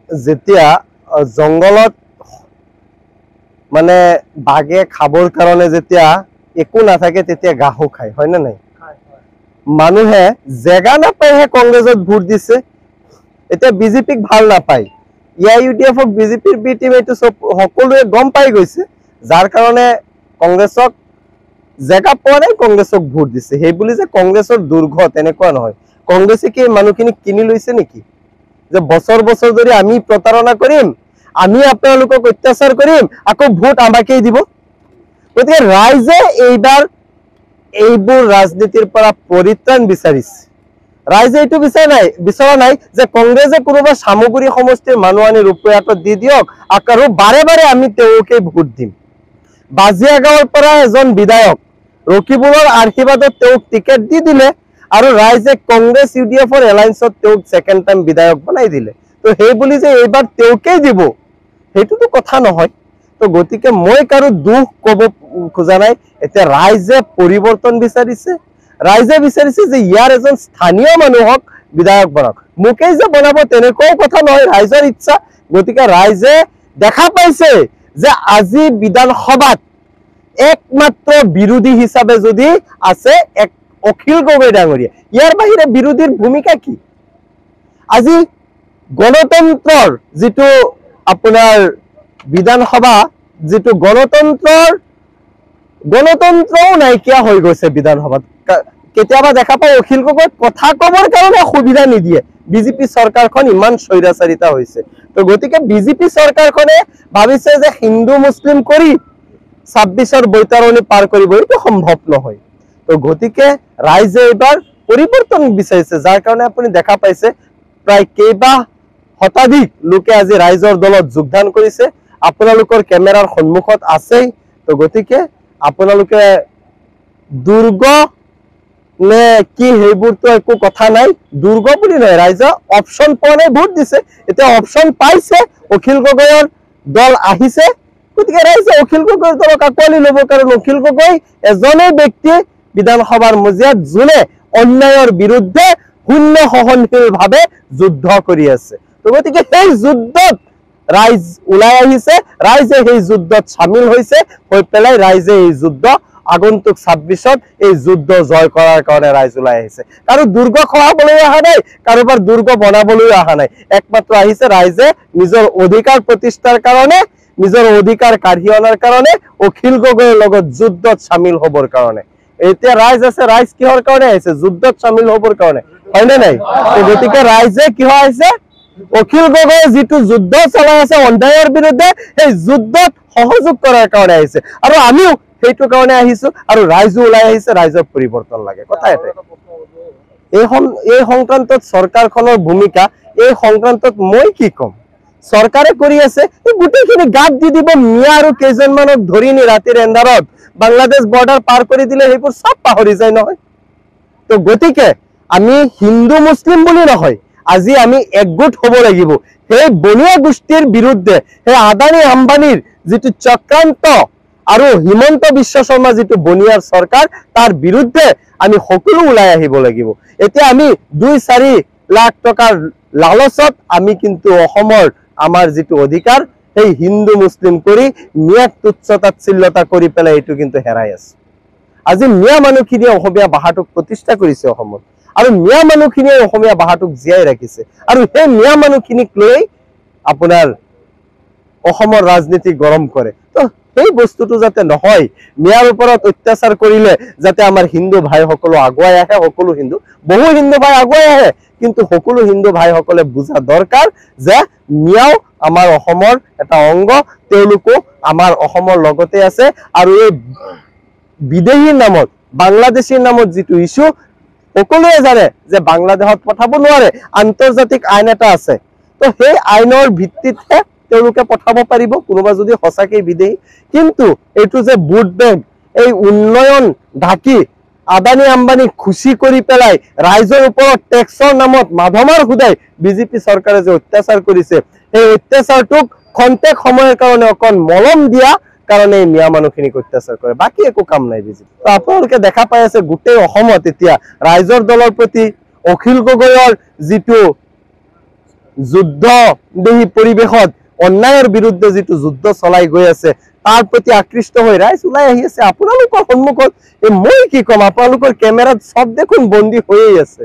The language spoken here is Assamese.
যেতিয়া জঙ্গলত মানে বাঘে খাবৰ কাৰণে যেতিয়া একো নাথাকে তেতিয়া গাহু খায়, হয় না নাই? মানুহে জেগা নাপায়হে কংগ্ৰেছত ভোট দিছে। এতিয়া বিজেপিক ভাল নাপায়, AIUDFক বিজেপিৰ বি টিম এইটো চব সকলোৱে গম পাই গৈছে, যাৰ কাৰণে কংগ্ৰেছক জেগা পোৱা নাই, কংগ্ৰেছক ভোট দিছে। সেই বুলি যে কংগ্ৰেছৰ দুৰ্ঘ তেনেকুৱা নহয়। কংগ্ৰেছে কি মানুহখিনিক কিনি লৈছে নেকি যে বছৰ বছৰ ধৰি আমি প্ৰতাৰণা কৰিম, আমি আপোনালোকক অত্যাচাৰ কৰিম, আকৌ ভোট আমাকেই দিব? গতিকে ৰাইজে এইবাৰ এইবোৰ ৰাজনীতিৰ পৰা পৰিত্ৰাণ বিচাৰিছে। ৰাইজে এইটো বিচৰা নাই যে কংগ্ৰেছে কোনোবা সামগ্ৰী সমষ্টিৰ মানুহ আনি ৰূপয়াতত দি দিয়ক আৰু বাৰে বাৰে আমি তেওঁকে ভোট দিম। বাজিয়া গাঁৱৰ পৰা এজন বিধায়ক ৰকিবুলৰ আশীৰ্বাদত তেওঁক টিকেট দি দিলে আৰু ৰাইজে কংগ্ৰেছ UDFৰ এলায়েন্সত তেওঁক সেকেন্ড টাইম বিধায়ক বনাই দিলে। তো সেই বুলি যে এইবাৰ তেওঁকেই দিব সেইটোতো কথা নহয়। তো গতিকে মই কাৰো দুখ কব খোজা নাই। এতিয়া ৰাইজে পৰিৱৰ্তন বিচাৰিছে, ৰাইজে বিচাৰিছে যে ইয়াৰ এজন স্থানীয় মানুহক বিধায়ক বনাওক। মোকেই যে বনাব তেনেকুৱাও কথা নহয়, ৰাইজৰ ইচ্ছা। গতিকে ৰাইজে দেখা পাইছে যে আজি বিধানসভাত একমাত্ৰ বিৰোধী হিচাপে যদি আছে এক অখিল গগৈ ডাঙৰীয়া, ইয়াৰ বাহিৰে বিৰোধীৰ ভূমিকা কি? আজি গণতন্ত্ৰৰ যিটো আপোনাৰ বিধানসভা, যিটো গণতন্ত্ৰও নাইকিয়া হৈ গৈছে বিধানসভাত। কেতিয়াবা দেখা পাওঁ অখিল গগৈ কথা কবৰ কাৰণে সুবিধা নিদিয়ে, বিজেপি চৰকাৰখন ইমান স্বৈৰাচাৰিতা হৈছে। তো গতিকে বিজেপি চৰকাৰখনে ভাবিছে যে হিন্দু মুছলিম কৰি 26ৰ বৈতৰণি পাৰ কৰিব, এইটো সম্ভৱ নহয়। তো গতিকে ৰাইজে এইবাৰ পৰিৱৰ্তন বিচাৰিছে, যাৰ কাৰণে আপুনি দেখা পাইছে প্ৰায় কেইবা শতাধিক লোকে আজি ৰাইজৰ দলত যোগদান কৰিছে। আপোনালোকৰ কেমেৰাৰ সন্মুখত আছেই। তো গতিকে আপোনালোকে দুৰ্গ নে কি সেইবোৰতো একো কথা নাই, দুৰ্গ বুলি নহয়, ৰাইজে অপশ্যন পোৱা নাই, ভোট দিছে। এতিয়া অপশ্যন পাইছে, অখিল গগৈৰ দল আহিছে, গতিকে ৰাইজে অখিল গগৈৰ দলক আঁকোৱালি ল'ব। কাৰণ অখিল গগৈ এজনেই ব্যক্তি বিধানসভাৰ মজিয়াত যোনে অন্যায়ৰ বিৰুদ্ধে শূন্য সহনশীলভাৱে যুদ্ধ কৰি আছে। তো গতিকে সেই যুদ্ধত ৰাইজ ওলাই আহিছে, ৰাইজে সেই যুদ্ধত সামিল হৈছে, হৈ পেলাই ৰাইজে এই যুদ্ধ আগন্তুক 26ত এই যুদ্ধ জয় কৰাৰ কাৰণে ৰাইজ ওলাই আহিছে। কাৰো দুৰ্গ খহাবলৈ অহা নাই, কাৰোবাৰ দুৰ্গ বনাবলৈ অহা নাই। একমাত্ৰ আহিছে ৰাইজে নিজৰ অধিকাৰ প্ৰতিষ্ঠাৰ কাৰণে, নিজৰ অধিকাৰ কাঢ়ি অনাৰ কাৰণে, অখিল গগৈৰ লগত যুদ্ধত সামিল হবৰ কাৰণে। এতিয়া ৰাইজ আছে, ৰাইজ কিহৰ কাৰণে আহিছে? যুদ্ধত সামিল হবৰ কাৰণে, হয়নে নাই? গতিকে ৰাইজে কিয় আহিছে? অখিল গগৈয়ে যিটো যুদ্ধ চলাই আছে অন্যায়ৰ বিৰুদ্ধে, সেই যুদ্ধত সহযোগ কৰাৰ কাৰণে আহিছে। আৰু আমিও সেইটো কাৰণে আহিছো, আৰু ৰাইজো ওলাই আহিছে, ৰাইজৰ পৰিৱৰ্তন লাগে। কথা এটাই, এই সংক্ৰান্তত চৰকাৰখনৰ ভূমিকা, এই সংক্ৰান্তত মই কি ক'ম? চৰকাৰে কৰি আছে, গোটেইখিনি গাত দি দিব। মিয়া আৰু কেইজনমানক ধৰি নি ৰাতিৰ এন্ধাৰত বাংলাদেশ বৰ্ডাৰ পাৰ কৰি দিলে সেইবোৰ চব পাহৰি যায় নহয়। তো গতিকে আমি হিন্দু মুছলিম বুলি নহয়, আজি আমি একগোট হ'ব লাগিব সেই বনিয়া গোষ্ঠীৰ বিৰুদ্ধে, সেই আদানী আম্বানীৰ যিটো চক্ৰান্ত আৰু হিমন্ত বিশ্ব শৰ্মা যিটো বনিয়াৰ চৰকাৰ, তাৰ বিৰুদ্ধে আমি সকলো ওলাই আহিব লাগিব। এতিয়া আমি 2-4 লাখ টকাৰ লালচত আমি কিন্তু অসমৰ আমাৰ যিটো অধিকাৰ, সেই হিন্দু মুছলিম কৰি মিয়াক তুচ্ছ তাচ্ছিল্যতা কৰি পেলাই এইটো কিন্তু হেৰাই আছে। আজি মিয়া মানুহখিনিয়ে অসমীয়া ভাষাটোক প্ৰতিষ্ঠা কৰিছে অসমত, আৰু মিয়া মানুহখিনিয়ে অসমীয়া ভাষাটোক জীয়াই ৰাখিছে। আৰু সেই মিয়া মানুহখিনিক লৈ আপোনাৰ অসমৰ ৰাজনীতি গৰম কৰে। তো সেই বস্তুটো যাতে নহয়, মিয়াৰ ওপৰত অত্যাচাৰ কৰিলে যাতে আমাৰ হিন্দু ভাইসকলো আগুৱাই আহে, সকলো বহু হিন্দু ভাই আগুৱাই আহে, কিন্তু সকলো হিন্দু ভাইসকলে বুজা দৰকাৰ যে মিয়াও আমাৰ অসমৰ এটা অংগ, তেওঁলোকো আমাৰ অসমৰ লগতে আছে। আৰু এই বিদেশীৰ নামত, বাংলাদেশীৰ নামত যিটো ইস্যু, সকলোৱে জানে যে বাংলাদেশত পঠাব নোৱাৰে, আন্তৰ্জাতিক আইন এটা আছে। তো সেই আইনৰ ভিত্তিতহে তেওঁলোকে পঠাব পাৰিব, কোনোবা যদি সঁচাকৈ বিদেশী। কিন্তু এইটো যে বুট বেংক, এই উন্নয়ন ঢাকি আদানী আম্বানী খুচি কৰি পেলাই ৰাইজৰ ওপৰত টেক্সৰ নামত মাধমাৰ সুদাই বিজেপি চৰকাৰে যে অত্যাচাৰ কৰিছে, সেই অত্যাচাৰটোক খন্তেক সময়ৰ কাৰণে অকণ মলম দিয়া কাৰণে এই মিয়া মানুহখিনিক অত্যাচাৰ কৰে, বাকী একো কাম নাই বিজেপি। তো আপোনালোকে দেখা পাই আছে গোটেই অসমত এতিয়া ৰাইজৰ দলৰ প্ৰতি অখিল গগৈৰ যিটো যুদ্ধ দেহী পৰিৱেশত অন্যায়ৰ বিৰুদ্ধে যিটো যুদ্ধ চলাই গৈ আছে তাৰ প্ৰতি আকৃষ্ট হৈ ৰাইজ ওলাই আহি আছে আপোনালোকৰ সন্মুখত। মই কি কম, আপোনালোকৰ কেমেৰাত সব দেখোন বন্দী হৈয়ে আছে।